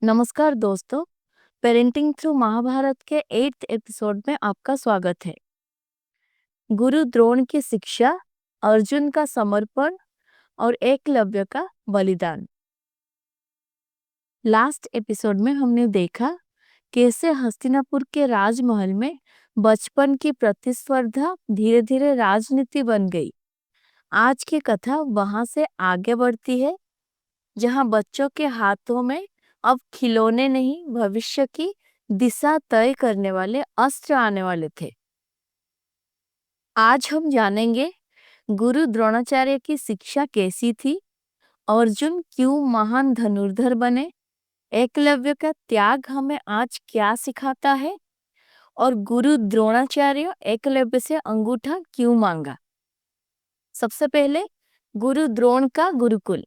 नमस्कार दोस्तों, parenting through Mahabharat के 8th एपिसोड में आपका स्वागत है। गुरु द्रोण की शिक्षा, अर्जुन का समर्पण और एकलव्य का बलिदान। लास्ट एपिसोड में हमने देखा कैसे हस्तिनापुर के राजमहल में बचपन की प्रतिस्पर्धा धीरे धीरे राजनीति बन गई। आज की कथा वहां से आगे बढ़ती है, जहां बच्चों के हाथों में अब खिलौने नहीं, भविष्य की दिशा तय करने वाले अस्त्र आने वाले थे। आज हम जानेंगे गुरु द्रोणाचार्य की शिक्षा कैसी थी, अर्जुन क्यों महान धनुर्धर बने, एकलव्य का त्याग हमें आज क्या सिखाता है और गुरु द्रोणाचार्य एकलव्य से अंगूठा क्यों मांगा। सबसे पहले गुरु द्रोण का गुरुकुल।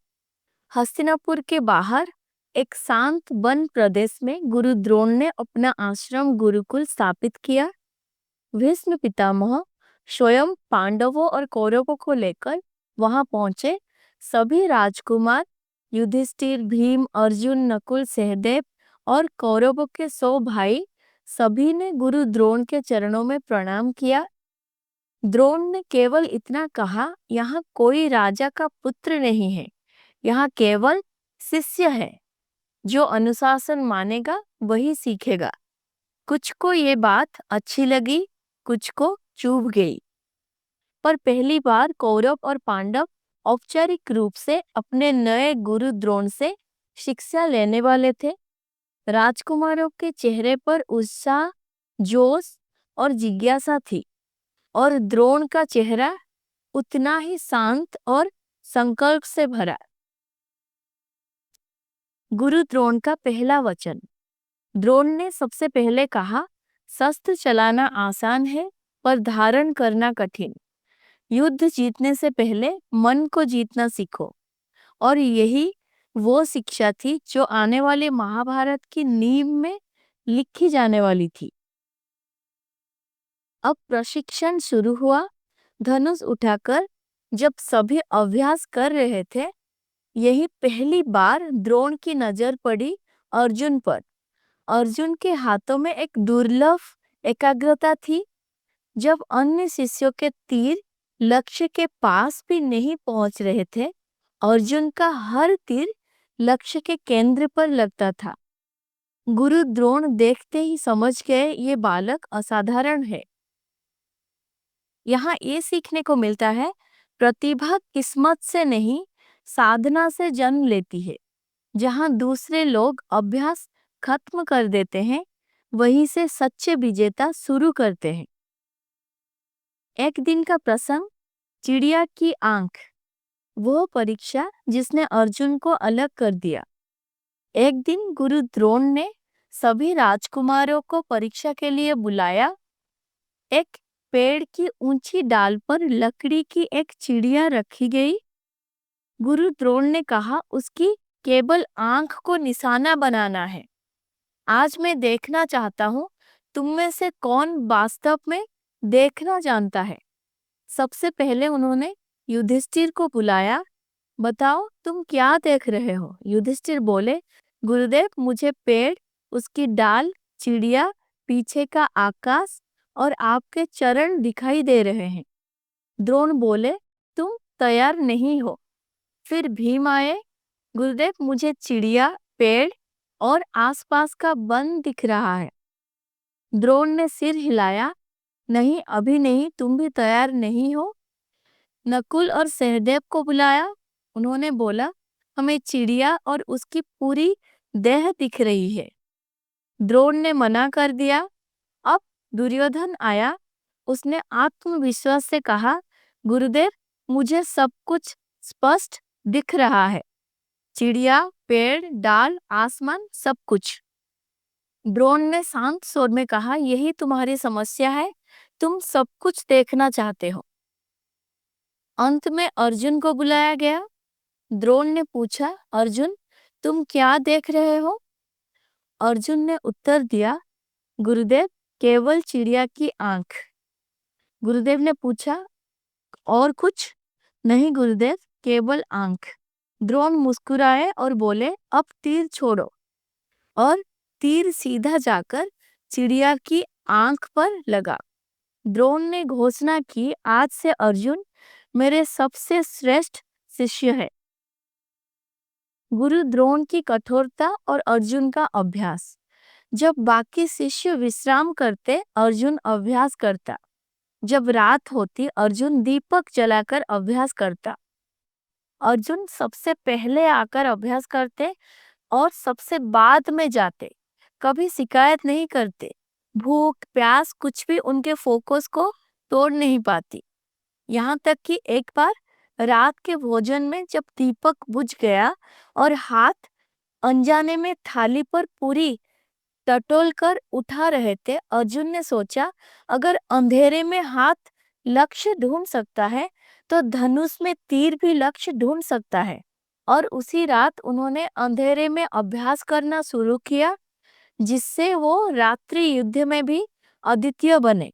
हस्तिनापुर के बाहर एक शांत वन प्रदेश में गुरु द्रोण ने अपना आश्रम गुरुकुल स्थापित किया। भीष्म पितामह स्वयं पांडवों और कौरवों को लेकर वहां पहुंचे। सभी राजकुमार युधिष्ठिर, भीम, अर्जुन, नकुल, सहदेव और कौरवों के 100 भाई सभी ने गुरु द्रोण के चरणों में प्रणाम किया। द्रोण ने केवल इतना कहा, यहाँ कोई राजा का पुत्र नहीं है, यहाँ केवल शिष्य है। जो अनुशासन मानेगा वही सीखेगा। कुछ को ये बात अच्छी लगी, कुछ को चुभ गई। पर पहली बार कौरव और पांडव औपचारिक रूप से अपने नए गुरु द्रोण से शिक्षा लेने वाले थे। राजकुमारों के चेहरे पर उत्साह, जोश और जिज्ञासा थी, और द्रोण का चेहरा उतना ही शांत और संकल्प से भरा। गुरु द्रोण का पहला वचन। द्रोण ने सबसे पहले कहा, शस्त्र चलाना आसान है पर धारण करना कठिन। युद्ध जीतने से पहले मन को जीतना सीखो। और यही वो शिक्षा थी जो आने वाले महाभारत की नींव में लिखी जाने वाली थी। अब प्रशिक्षण शुरू हुआ। धनुष उठाकर जब सभी अभ्यास कर रहे थे, यही पहली बार द्रोण की नजर पड़ी अर्जुन पर। अर्जुन के हाथों में एक दुर्लभ एकाग्रता थी। जब अन्य शिष्यों के तीर लक्ष्य के पास भी नहीं पहुंच रहे थे, अर्जुन का हर तीर लक्ष्य के केंद्र पर लगता था। गुरु द्रोण देखते ही समझ गए, ये बालक असाधारण है। यहाँ ये सीखने को मिलता है, प्रतिभा किस्मत से नहीं, साधना से जन्म लेती है। जहाँ दूसरे लोग अभ्यास खत्म कर देते हैं, वहीं से सच्चे विजेता शुरू करते हैं। एक दिन का प्रसंग, चिड़िया की आंख। वो परीक्षा जिसने अर्जुन को अलग कर दिया। एक दिन गुरु द्रोण ने सभी राजकुमारों को परीक्षा के लिए बुलाया। एक पेड़ की ऊंची डाल पर लकड़ी की एक चिड़िया रखी गई। गुरु द्रोण ने कहा, उसकी केवल आंख को निशाना बनाना है। आज मैं देखना चाहता हूं, तुम में से कौन वास्तव में देखना जानता है। सबसे पहले उन्होंने युधिष्ठिर को बुलाया। बताओ, तुम क्या देख रहे हो? युधिष्ठिर बोले, गुरुदेव, मुझे पेड़, उसकी डाल, चिड़िया, पीछे का आकाश और आपके चरण दिखाई दे रहे हैं। द्रोण बोले, तुम तैयार नहीं हो। फिर भीम आए। गुरुदेव, मुझे चिड़िया, पेड़ और आसपास का वन दिख रहा है। द्रोण ने सिर हिलाया, नहीं, अभी नहीं, तुम भी तैयार नहीं हो। नकुल और सहदेव को बुलाया। उन्होंने बोला, हमें चिड़िया और उसकी पूरी देह दिख रही है। द्रोण ने मना कर दिया। अब दुर्योधन आया। उसने आत्मविश्वास से कहा, गुरुदेव, मुझे सब कुछ स्पष्ट दिख रहा है। चिड़िया, पेड़, डाल, आसमान, सब कुछ। द्रोण ने शांत स्वर में कहा, यही तुम्हारी समस्या है, तुम सब कुछ देखना चाहते हो। अंत में अर्जुन को बुलाया गया। द्रोण ने पूछा, अर्जुन, तुम क्या देख रहे हो? अर्जुन ने उत्तर दिया, गुरुदेव, केवल चिड़िया की आंख। गुरुदेव ने पूछा, और कुछ? नहीं गुरुदेव, केवल आंख। द्रोण मुस्कुराए और बोले, अब तीर छोड़ो। और तीर सीधा जाकर चिड़िया की आंख पर लगा। द्रोण ने घोषणा की, आज से अर्जुन मेरे सबसे श्रेष्ठ शिष्य है। गुरु द्रोण की कठोरता और अर्जुन का अभ्यास। जब बाकी शिष्य विश्राम करते, अर्जुन अभ्यास करता। जब रात होती, अर्जुन दीपक जलाकर अभ्यास करता। अर्जुन सबसे पहले आकर अभ्यास करते और सबसे बाद में जाते। कभी शिकायत नहीं करते। भूख प्यास कुछ भी उनके फोकस को तोड़ नहीं पाती। यहाँ तक कि एक बार रात के भोजन में जब दीपक बुझ गया और हाथ अनजाने में थाली पर पूरी टटोल कर उठा रहे थे, अर्जुन ने सोचा, अगर अंधेरे में हाथ लक्ष्य ढूंढ सकता है तो धनुष में तीर भी लक्ष्य ढूंढ सकता है। और उसी रात उन्होंने अंधेरे में अभ्यास करना शुरू किया, जिससे वो रात्रि युद्ध में भी अद्वितीय बने।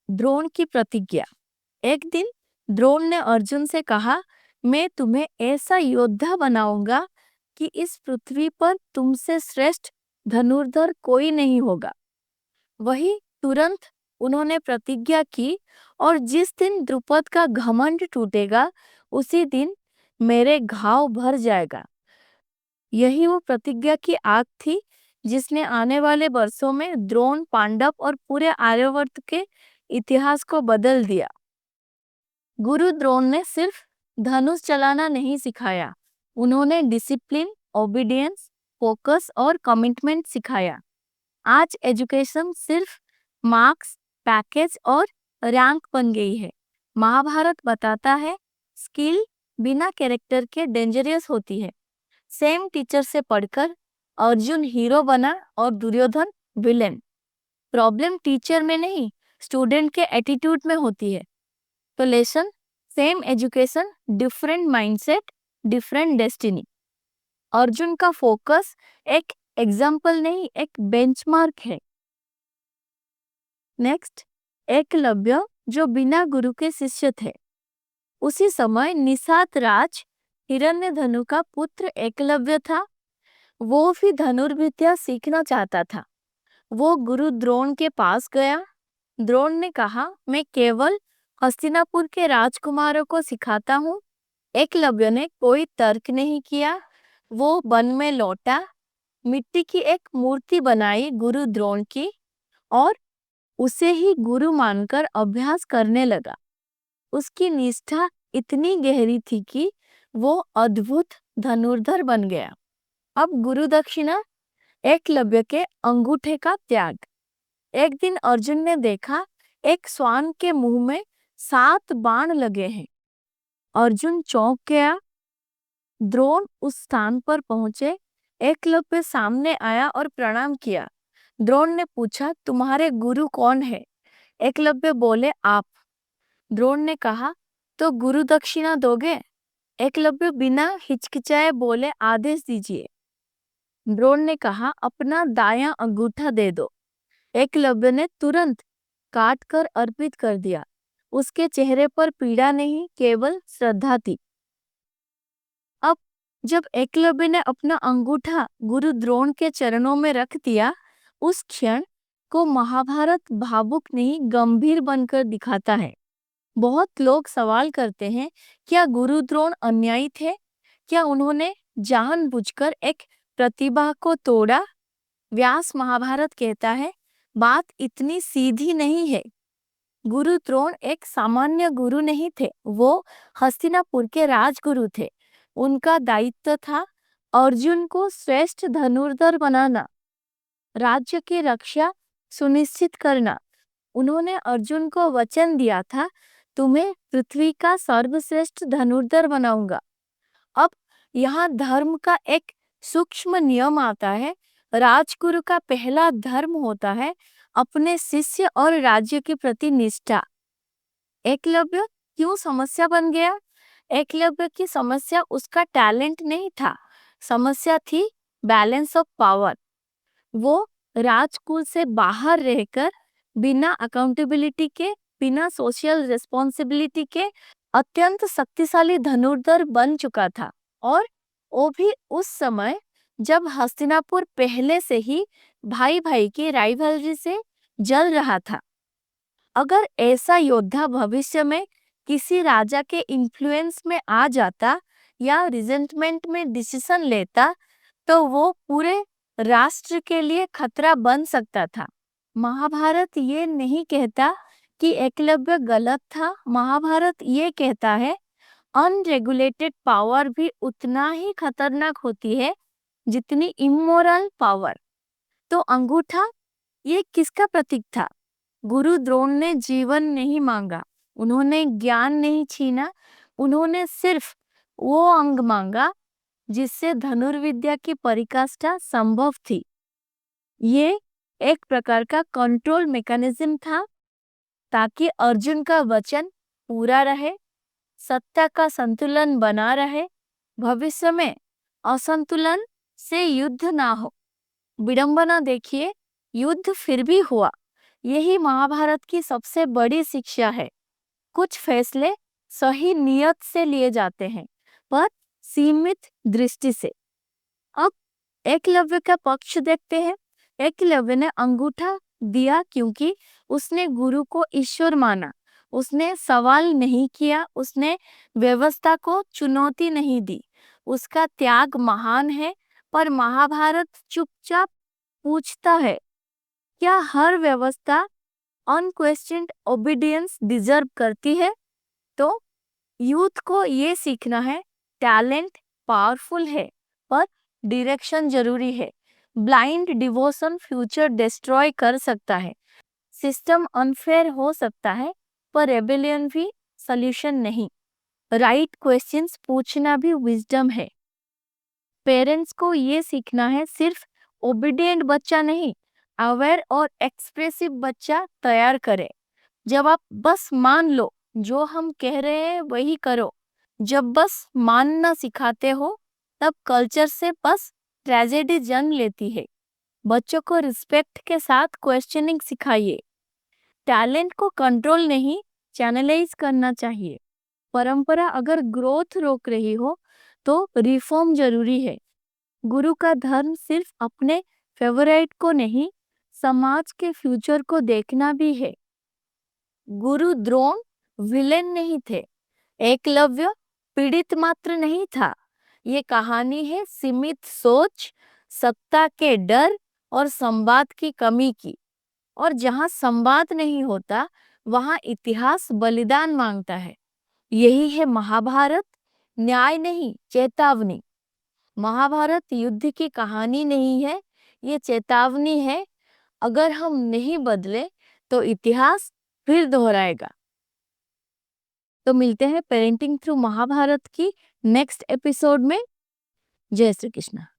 द्रोण की प्रतिज्ञा। एक दिन द्रोण ने अर्जुन से कहा, मैं तुम्हें ऐसा योद्धा बनाऊंगा कि इस पृथ्वी पर तुमसे श्रेष्ठ धनुर्धर कोई नहीं होगा। वही तुरंत उन्होंने प्रतिज्ञा की, और जिस दिन द्रुपद का घमंड टूटेगा उसी दिन मेरे घाव भर जाएगा। यही वो प्रतिज्ञा की आग थी जिसने आने वाले वर्षों में द्रोण, पांडव और पूरे आर्यावर्त के इतिहास को बदल दिया। गुरु द्रोण ने सिर्फ धनुष चलाना नहीं सिखाया, उन्होंने डिसिप्लिन, ओबीडियंस, फोकस और कमिटमेंट सिखाया। आज एजुकेशन सिर्फ मार्क्स, पैकेज और रैंक बन गई है। महाभारत बताता है, स्किल बिना कैरेक्टर के डेंजरस होती है। सेम टीचर से पढ़कर अर्जुन हीरो बना और दुर्योधन विलेन। प्रॉब्लम टीचर में नहीं, स्टूडेंट के एटीट्यूड में होती है। तो lesson, same education, different mindset, different destiny. Arjun का फोकस एक एग्जाम्पल नहीं, एक बेंचमार्क है। नेक्स्ट, एकलव्य जो बिना गुरु के शिष्य थे। उसी समय निषाद राज हिरण्यधनु का पुत्र एकलव्य था। वो भी धनुर्विद्या सीखना चाहता था। वो गुरु द्रोण के पास गया। द्रोण ने कहा, मैं केवल हस्तिनापुर के राजकुमारों को सिखाता हूँ। एकलव्य ने कोई तर्क नहीं किया। वो वन में लौटा, मिट्टी की एक मूर्ति बनाई गुरु द्रोण की, और उसे ही गुरु मानकर अभ्यास करने लगा। उसकी निष्ठा इतनी गहरी थी कि वो अद्भुत धनुर्धर बन गया। अब गुरु दक्षिणा, एकलव्य के अंगूठे का त्याग। एक दिन अर्जुन ने देखा, एक श्वान के मुंह में 7 बाण लगे हैं। अर्जुन चौंक गया। द्रोण उस स्थान पर पहुंचे। एकलव्य सामने आया और प्रणाम किया। द्रोण ने पूछा, तुम्हारे गुरु कौन है? एकलव्य बोले, आप। द्रोण ने कहा, तो गुरु दक्षिणा दोगे? एकलव्य बिना हिचकिचाए बोले, आदेश दीजिए। द्रोण ने कहा, अपना दायां अंगूठा दे दो। एकलव्य ने तुरंत काट कर अर्पित कर दिया। उसके चेहरे पर पीड़ा नहीं, केवल श्रद्धा थी। अब जब एकलव्य ने अपना अंगूठा गुरु द्रोण के चरणों में रख दिया, उस क्षण को महाभारत भावुक नहीं, गंभीर बनकर दिखाता है। बहुत लोग सवाल करते हैं, क्या गुरु द्रोण अन्यायी थे? क्या उन्होंने जानबूझकर एक प्रतिभा को तोड़ा? व्यास महाभारत कहता है, बात इतनी सीधी नहीं है। गुरु द्रोण एक सामान्य गुरु नहीं थे, वो हस्तिनापुर के राजगुरु थे। उनका दायित्व था अर्जुन को श्रेष्ठ धनुर्धर बनाना, राज्य की रक्षा सुनिश्चित करना। उन्होंने अर्जुन को वचन दिया था, तुम्हें पृथ्वी का सर्वश्रेष्ठ धनुर्धर बनाऊंगा। अब यहाँ धर्म का एक सूक्ष्म नियम आता है। राजगुरु का पहला धर्म होता है अपने शिष्य और राज्य के प्रति निष्ठा। एकलव्य क्यों समस्या बन गया? एकलव्य की समस्या उसका टैलेंट नहीं था, समस्या थी बैलेंस ऑफ पावर। वो राजकुल से बाहर रहकर बिना अकाउंटेबिलिटी के, बिना सोशल रिस्पॉन्सिबिलिटी के अत्यंत शक्तिशाली धनुर्धर बन चुका था। और वो भी उस समय जब हस्तिनापुर पहले से ही भाई भाई की राइवलरी से जल रहा था। अगर ऐसा योद्धा भविष्य में किसी राजा के इन्फ्लुएंस में आ जाता या रिजेंटमेंट में डिसीजन लेता तो वो पूरे राष्ट्र के लिए खतरा बन सकता था। महाभारत ये नहीं कहता कि एकलव्य गलत था। महाभारत ये कहता है अनरेगुलेटेड पावर भी उतना ही खतरनाक होती है जितनी इमोरल पावर। तो अंगूठा ये किसका प्रतीक था? गुरु द्रोण ने जीवन नहीं मांगा, उन्होंने ज्ञान नहीं छीना, उन्होंने सिर्फ वो अंग मांगा जिससे धनुर्विद्या की परिकाष्ठा संभव थी। ये एक प्रकार का कंट्रोल मैकेनिज्म था ताकि अर्जुन का वचन पूरा रहे, सत्ता का संतुलन बना रहे, भविष्य में असंतुलन से युद्ध ना हो। विडंबना देखिए, युद्ध फिर भी हुआ। यही महाभारत की सबसे बड़ी शिक्षा है। कुछ फैसले सही नियत से लिए जाते हैं पर सीमित दृष्टि से। अब एकलव्य का पक्ष देखते हैं। एकलव्य ने अंगूठा दिया क्योंकि उसने गुरु को ईश्वर माना, उसने सवाल नहीं किया, उसने व्यवस्था को चुनौती नहीं दी। उसका त्याग महान है। पर महाभारत चुपचाप पूछता है, क्या हर व्यवस्था अनक्वेश्चन्ड ओबीडियंस डिजर्व करती है? तो यूथ को ये सीखना है, टैलेंट पावरफुल है पर डायरेक्शन जरूरी है। ब्लाइंड डिवोशन फ्यूचर डिस्ट्रॉय कर सकता है। सिस्टम अनफेयर हो सकता है पर रेबेलियन भी सॉल्यूशन नहीं। राइट क्वेश्चंस पूछना भी विजडम है। पेरेंट्स को ये सीखना है, सिर्फ ओबीडिएंट बच्चा नहीं, अवेयर और एक्सप्रेसिव बच्चा तैयार करें। जब आप बस मान लो, जो हम कह रहे हैं वही करो, जब बस मानना सिखाते हो, तब कल्चर से बस ट्रेजेडी जन्म लेती है। बच्चों को रिस्पेक्ट के साथ क्वेश्चनिंग सिखाइए। टैलेंट को कंट्रोल नहीं, चैनलाइज करना चाहिए। परंपरा अगर ग्रोथ रोक रही हो तो रिफॉर्म जरूरी है। गुरु का धर्म सिर्फ अपने फेवरेट को नहीं, समाज के फ्यूचर को देखना भी है। गुरु द्रोण विलेन नहीं थे, एकलव्य पीड़ित मात्र नहीं था। ये कहानी है सीमित सोच, सत्ता के डर और संवाद की कमी की। और जहां संवाद नहीं होता वहां इतिहास बलिदान मांगता है। यही है महाभारत, न्याय नहीं चेतावनी। महाभारत युद्ध की कहानी नहीं है, ये चेतावनी है। अगर हम नहीं बदले तो इतिहास फिर दोहराएगा। तो मिलते हैं पेरेंटिंग थ्रू महाभारत की नेक्स्ट एपिसोड में। जय श्री कृष्ण।